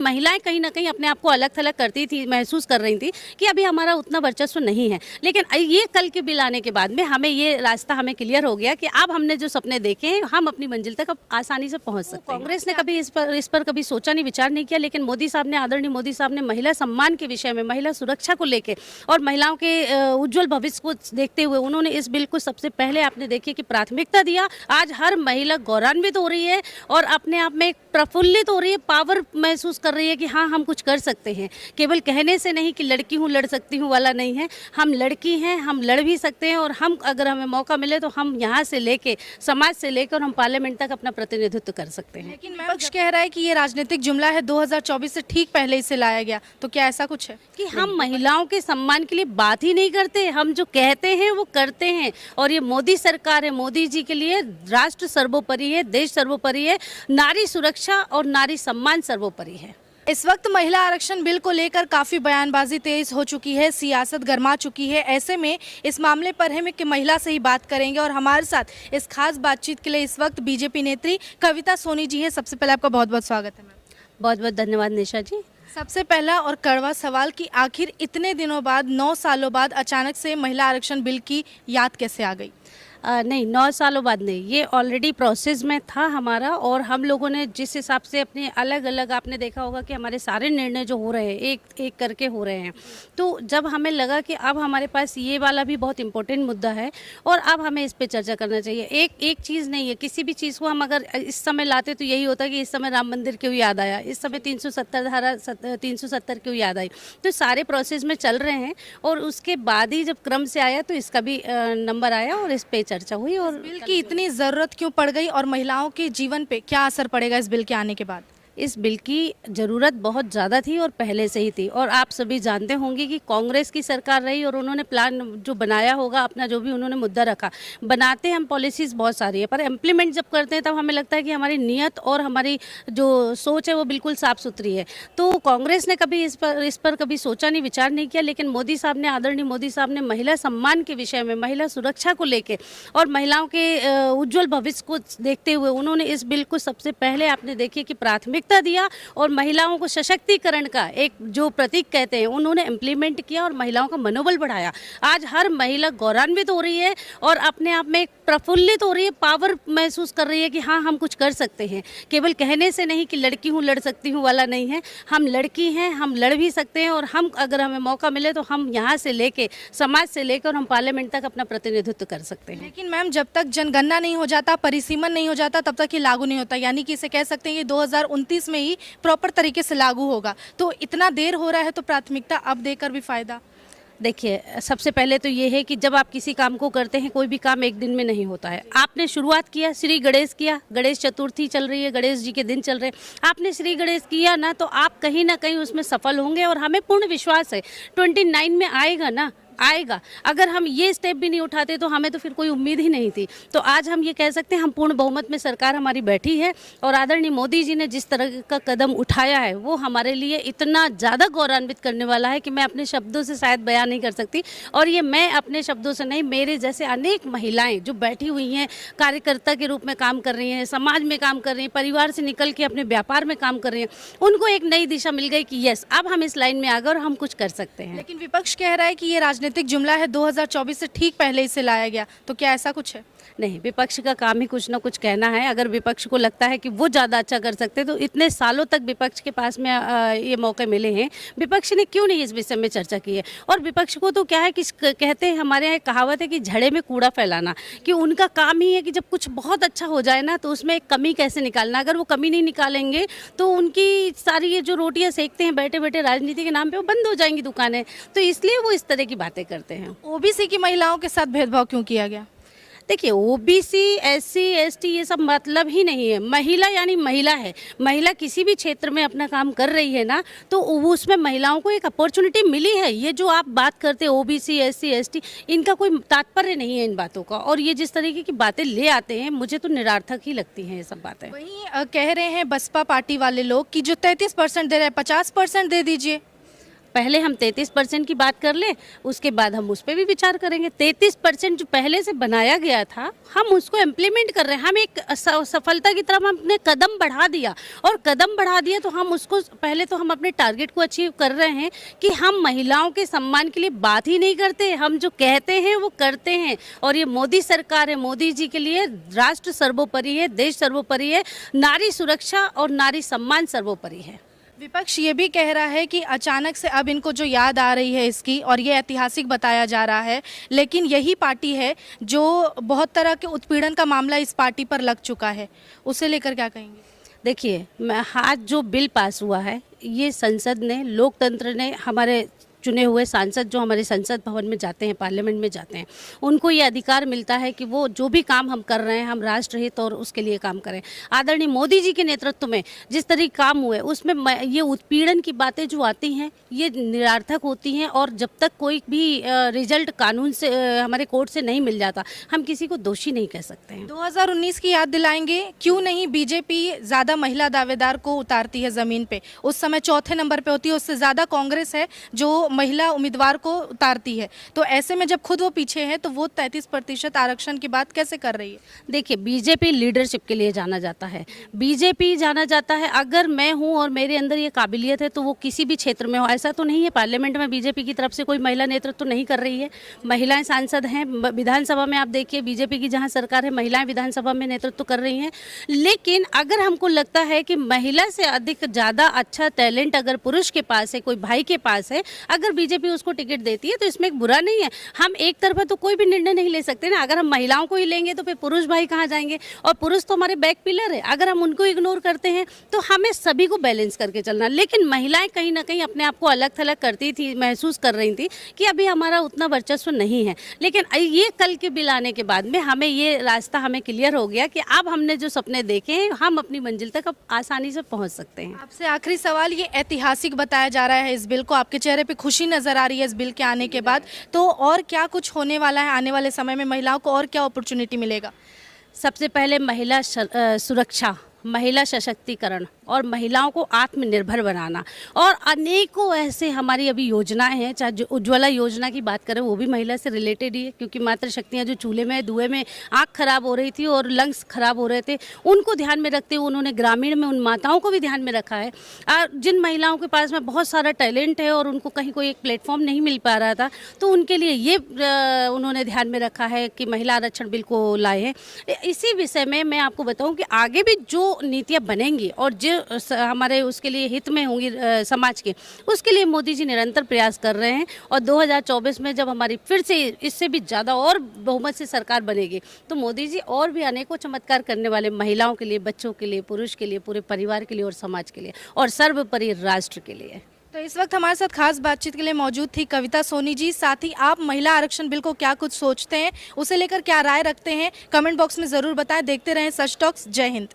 महिलाएं कहीं ना कहीं अपने आप को अलग थलग करती थी, महसूस कर रही थी कि अभी हमारा उतना वर्चस्व नहीं है। लेकिन ये कल के बिल आने के बाद में हमें ये रास्ता हमें क्लियर हो गया कि अब हमने जो सपने देखे हैं हम अपनी मंजिल तक अब आसानी से पहुंच सकते हैं। कांग्रेस ने कभी इस पर कभी सोचा नहीं, विचार नहीं किया, लेकिन मोदी साहब ने, आदरणीय मोदी साहब ने महिला सम्मान के विषय में, महिला सुरक्षा को लेकर और महिलाओं के उज्जवल भविष्य को देखते हुए उन्होंने इस बिल को सबसे पहले आपने देखिए कि प्राथमिकता दिया। आज हर महिला गौरवान्वित हो रही है और अपने आप में प्रफुल्लित हो रही है, पावर महसूस कर रही है कि हाँ हम कुछ कर सकते हैं। केवल कहने से नहीं कि लड़की हूँ लड़ सकती हूँ वाला नहीं है, हम लड़की हैं, हम लड़ भी सकते हैं और हम अगर हमें मौका मिले तो हम यहाँ से लेके समाज से लेकर हम पार्लियामेंट तक अपना प्रतिनिधित्व कर सकते हैं। लेकिन विपक्ष कह रहा है कि ये राजनीतिक जुमला है, 2024 से ठीक पहले इसे लाया गया, तो क्या ऐसा कुछ है कि हम महिलाओं के सम्मान के लिए बात ही नहीं करते, हम जो कहते हैं वो करते हैं। और ये मोदी सरकार है, मोदी जी के लिए राष्ट्र सर्वोपरि है, देश सर्वोपरि है, नारी सुरक्षा और नारी सम्मान सर्वोपरि है। इस वक्त महिला आरक्षण बिल को लेकर काफी बयानबाजी तेज हो चुकी है, सियासत गर्मा चुकी है। ऐसे में इस मामले पर हम एक महिला से ही बात करेंगे और हमारे साथ इस खास बातचीत के लिए इस वक्त बीजेपी नेत्री कविता सोनी जी है। सबसे पहले आपका बहुत बहुत स्वागत है मैम। बहुत बहुत धन्यवाद निशा जी। सबसे पहला और कड़वा सवाल कि आखिर इतने दिनों बाद, 9 सालों बाद अचानक से महिला आरक्षण बिल की याद कैसे आ गई? नहीं, 9 सालों बाद नहीं, ये ऑलरेडी प्रोसेस में था हमारा। और हम लोगों ने जिस हिसाब से अपने अलग अलग, आपने देखा होगा कि हमारे सारे निर्णय जो हो रहे हैं एक एक करके हो रहे हैं, तो जब हमें लगा कि अब हमारे पास ये वाला भी बहुत इम्पोर्टेंट मुद्दा है और अब हमें इस पे चर्चा करना चाहिए। एक चीज़ नहीं है, किसी भी चीज़ को हम अगर इस समय लाते तो यही होता कि इस समय राम मंदिर क्यों याद आया, इस समय 370 धारा 370 क्यों याद आई। तो सारे प्रोसेस में चल रहे हैं और उसके बाद ही जब क्रम से आया तो इसका भी नंबर आया और इस पे चर्चा हुई। और बिल की इतनी ज़रूरत क्यों पड़ गई और महिलाओं के जीवन पे क्या असर पड़ेगा इस बिल के आने के बाद? इस बिल की ज़रूरत बहुत ज़्यादा थी और पहले से ही थी। और आप सभी जानते होंगे कि कांग्रेस की सरकार रही और उन्होंने प्लान जो बनाया होगा, अपना जो भी उन्होंने मुद्दा रखा, बनाते हम पॉलिसीज़ बहुत सारी है, पर इम्प्लीमेंट जब करते हैं तब हमें लगता है कि हमारी नीयत और हमारी जो सोच है वो बिल्कुल साफ़ सुथरी है। तो कांग्रेस ने कभी इस पर कभी सोचा नहीं, विचार नहीं किया, लेकिन मोदी साहब ने, आदरणीय मोदी साहब ने महिला सम्मान के विषय में, महिला सुरक्षा को लेकर और महिलाओं के उज्जवल भविष्य को देखते हुए उन्होंने इस बिल को सबसे पहले, आपने देखिए कि प्राथमिकता दिया और महिलाओं को सशक्तिकरण का एक जो प्रतीक कहते हैं उन्होंने इम्प्लीमेंट किया और महिलाओं का मनोबल बढ़ाया। आज हर महिला गौरवान्वित हो रही है और अपने आप में प्रफुल्लित हो रही है, पावर महसूस कर रही है कि हाँ हम कुछ कर सकते हैं। केवल कहने से नहीं कि लड़की हूँ लड़ सकती हूँ वाला नहीं है, हम लड़की हैं, हम लड़ भी सकते हैं और हम अगर हमें मौका मिले तो हम यहाँ से लेके समाज से लेकर हम पार्लियामेंट तक अपना प्रतिनिधित्व कर सकते हैं। लेकिन मैम जब तक जनगणना नहीं हो जाता, परिसीमन नहीं हो जाता, तब तक ये लागू नहीं होता, यानी कि इसे कह सकते हैं कि 2029 में ही प्रॉपर तरीके से लागू होगा। तो इतना देर हो रहा है तो प्राथमिकता अब देकर भी फायदा? देखिए, सबसे पहले तो ये है कि जब आप किसी काम को करते हैं, कोई भी काम एक दिन में नहीं होता है। आपने शुरुआत किया, श्री गणेश किया, गणेश चतुर्थी चल रही है, गणेश जी के दिन चल रहे हैं, आपने श्री गणेश किया ना, तो आप कहीं ना कहीं उसमें सफल होंगे और हमें पूर्ण विश्वास है 29 में आएगा ना, आएगा। अगर हम ये स्टेप भी नहीं उठाते तो हमें तो फिर कोई उम्मीद ही नहीं थी। तो आज हम ये कह सकते हैं हम पूर्ण बहुमत में सरकार हमारी बैठी है और आदरणीय मोदी जी ने जिस तरह का कदम उठाया है वो हमारे लिए इतना ज़्यादा गौरवान्वित करने वाला है कि मैं अपने शब्दों से शायद बयान नहीं कर सकती। और ये मैं अपने शब्दों से नहीं, मेरे जैसे अनेक महिलाएँ जो बैठी हुई हैं, कार्यकर्ता के रूप में काम कर रही हैं, समाज में काम कर रही हैं, परिवार से निकल के अपने व्यापार में काम कर रही हैं, उनको एक नई दिशा मिल गई कि यस अब हम इस लाइन में आ गए और हम कुछ कर सकते हैं। लेकिन विपक्ष कह रहा है कि ये राजनीतिक जुमला है, 2024 से ठीक पहले इसे लाया गया, तो क्या ऐसा कुछ है? नहीं, विपक्ष का काम ही कुछ ना कुछ कहना है। अगर विपक्ष को लगता है कि वो ज़्यादा अच्छा कर सकते तो इतने सालों तक विपक्ष के पास में ये मौके मिले हैं, विपक्ष ने क्यों नहीं इस विषय में चर्चा की है? और विपक्ष को तो क्या है कि कहते हैं, हमारे यहाँ कहावत है कि झड़े में कूड़ा फैलाना, कि उनका काम ही है कि जब कुछ बहुत अच्छा हो जाए ना तो उसमें एक कमी कैसे निकालना। अगर वो कमी नहीं निकालेंगे तो उनकी सारी ये जो रोटियाँ सेकते हैं बैठे बैठे राजनीति के नाम पर, वो बंद हो जाएंगी दुकानें। तो इसलिए वो इस तरह की बातें करते हैं। ओबीसी की महिलाओं के साथ भेदभाव क्यों किया गया? देखिए, ओबीसी, एससी, एसटी ये सब मतलब ही नहीं है। महिला यानी महिला है। महिला किसी भी क्षेत्र में अपना काम कर रही है ना, तो उसमें महिलाओं को एक अपॉर्चुनिटी मिली है। ये जो आप बात करते हैं ओबीसी, एससी, एसटी, इनका कोई तात्पर्य नहीं है इन बातों का। और ये जिस तरीके की बातें ले आते हैं, मुझे तो निरर्थक ही लगती हैं ये सब बातें। वहीं कह रहे हैं बसपा पार्टी वाले लोग कि जो 33% दे रहे हैं 50% दे दीजिए। पहले हम 33% की बात कर लें, उसके बाद हम उस पर भी विचार करेंगे। 33% जो पहले से बनाया गया था, हम उसको इम्प्लीमेंट कर रहे हैं। हम एक सफलता की तरफ हमने कदम बढ़ा दिया, और कदम बढ़ा दिया तो हम उसको पहले तो हम अपने टारगेट को अचीव कर रहे हैं कि हम महिलाओं के सम्मान के लिए बात ही नहीं करते, हम जो कहते हैं वो करते हैं। और ये मोदी सरकार है, मोदी जी के लिए राष्ट्र सर्वोपरि है, देश सर्वोपरि है, नारी सुरक्षा और नारी सम्मान सर्वोपरि है। विपक्ष ये भी कह रहा है कि अचानक से अब इनको जो याद आ रही है इसकी, और ये ऐतिहासिक बताया जा रहा है, लेकिन यही पार्टी है जो बहुत तरह के उत्पीड़न का मामला इस पार्टी पर लग चुका है। उसे लेकर क्या कहेंगे? देखिए, आज जो बिल पास हुआ है, ये संसद ने, लोकतंत्र ने, हमारे चुने हुए सांसद जो हमारे संसद भवन में जाते हैं, पार्लियामेंट में जाते हैं, उनको ये अधिकार मिलता है कि वो जो भी काम हम कर रहे हैं, हम राष्ट्रहित और उसके लिए काम करें। आदरणीय मोदी जी के नेतृत्व में जिस तरीके काम हुए, उसमें ये उत्पीड़न की बातें जो आती हैं, ये निरर्थक होती हैं। और जब तक कोई भी रिजल्ट कानून से, हमारे कोर्ट से नहीं मिल जाता, हम किसी को दोषी नहीं कह सकते हैं। 2019 की याद दिलाएंगे, क्यों नहीं बीजेपी ज़्यादा महिला दावेदार को उतारती है ज़मीन पे? उस समय चौथे नंबर पे होती है, उससे ज़्यादा कांग्रेस है जो महिला उम्मीदवार को उतारती है। तो ऐसे में जब खुद वो पीछे है, तो वो 33% आरक्षण की बात कैसे कर रही है? देखिए, बीजेपी लीडरशिप के लिए जाना जाता है, बीजेपी जाना जाता है। अगर मैं हूं और मेरे अंदर ये काबिलियत है, तो वो किसी भी क्षेत्र में हो। ऐसा तो नहीं है पार्लियामेंट में बीजेपी की तरफ से कोई महिला नेतृत्व नहीं कर रही है, महिलाएं सांसद हैं। विधानसभा में आप देखिए, बीजेपी की जहां सरकार है, महिलाएं विधानसभा में नेतृत्व कर रही हैं। लेकिन अगर हमको लगता है कि महिला से अधिक ज़्यादा अच्छा टैलेंट अगर पुरुष के पास है, कोई भाई के पास है, अगर बीजेपी उसको टिकट देती है, तो इसमें एक बुरा नहीं है। हम एक तरफा तो कोई भी निर्णय नहीं ले सकते ना। अगर हम महिलाओं को ही लेंगे तो फिर पुरुष भाई कहाँ जाएंगे? और पुरुष तो हमारे बैक पिलर है, अगर हम उनको इग्नोर करते हैं तो हमें सभी को बैलेंस करके चलना। लेकिन महिलाएं कहीं ना कहीं अपने आप को अलग थलग करती थी, महसूस कर रही थी कि अभी हमारा उतना वर्चस्व नहीं है। लेकिन ये कल के बिल आने के बाद में हमें ये रास्ता हमें क्लियर हो गया कि अब हमने जो सपने देखे हैं, हम अपनी मंजिल तक अब आसानी से पहुँच सकते हैं। आपसे आखिरी सवाल, ये ऐतिहासिक बताया जा रहा है इस बिल को, आपके चेहरे पे खुशी नजर आ रही है इस बिल के आने के बाद, तो और क्या कुछ होने वाला है आने वाले समय में? महिलाओं को और क्या अपॉर्चुनिटी मिलेगा? सबसे पहले महिला सुरक्षा, महिला सशक्तिकरण और महिलाओं को आत्मनिर्भर बनाना, और अनेकों ऐसे हमारी अभी योजनाएं हैं। चाहे जो उज्ज्वला योजना की बात करें, वो भी महिला से रिलेटेड ही है, क्योंकि मातृशक्तियाँ जो चूल्हे में धुएं में आँख खराब हो रही थी और लंग्स खराब हो रहे थे, उनको ध्यान में रखते हुए उन्होंने ग्रामीण में उन माताओं को भी ध्यान में रखा है। जिन महिलाओं के पास में बहुत सारा टैलेंट है और उनको कहीं कोई एक प्लेटफॉर्म नहीं मिल पा रहा था, तो उनके लिए ये उन्होंने ध्यान में रखा है कि महिला आरक्षण बिल को लाए हैं। इसी विषय में मैं आपको बताऊँ कि आगे भी जो नीतियाँ बनेंगी और जो हमारे उसके लिए हित में होंगी समाज के, उसके लिए मोदी जी निरंतर प्रयास कर रहे हैं। और 2024 में जब हमारी फिर से इससे भी ज़्यादा और बहुमत से सरकार बनेगी, तो मोदी जी और भी अनेकों चमत्कार करने वाले, महिलाओं के लिए, बच्चों के लिए, पुरुष के लिए, पूरे परिवार के लिए और समाज के लिए और सर्वोपरि राष्ट्र के लिए। तो इस वक्त हमारे साथ खास बातचीत के लिए मौजूद थी कविता सोनी जी। साथ ही आप महिला आरक्षण बिल को क्या कुछ सोचते हैं, उसे लेकर क्या राय रखते हैं, कमेंट बॉक्स में ज़रूर बताएं। देखते रहें सच टॉक्स। जय हिंद।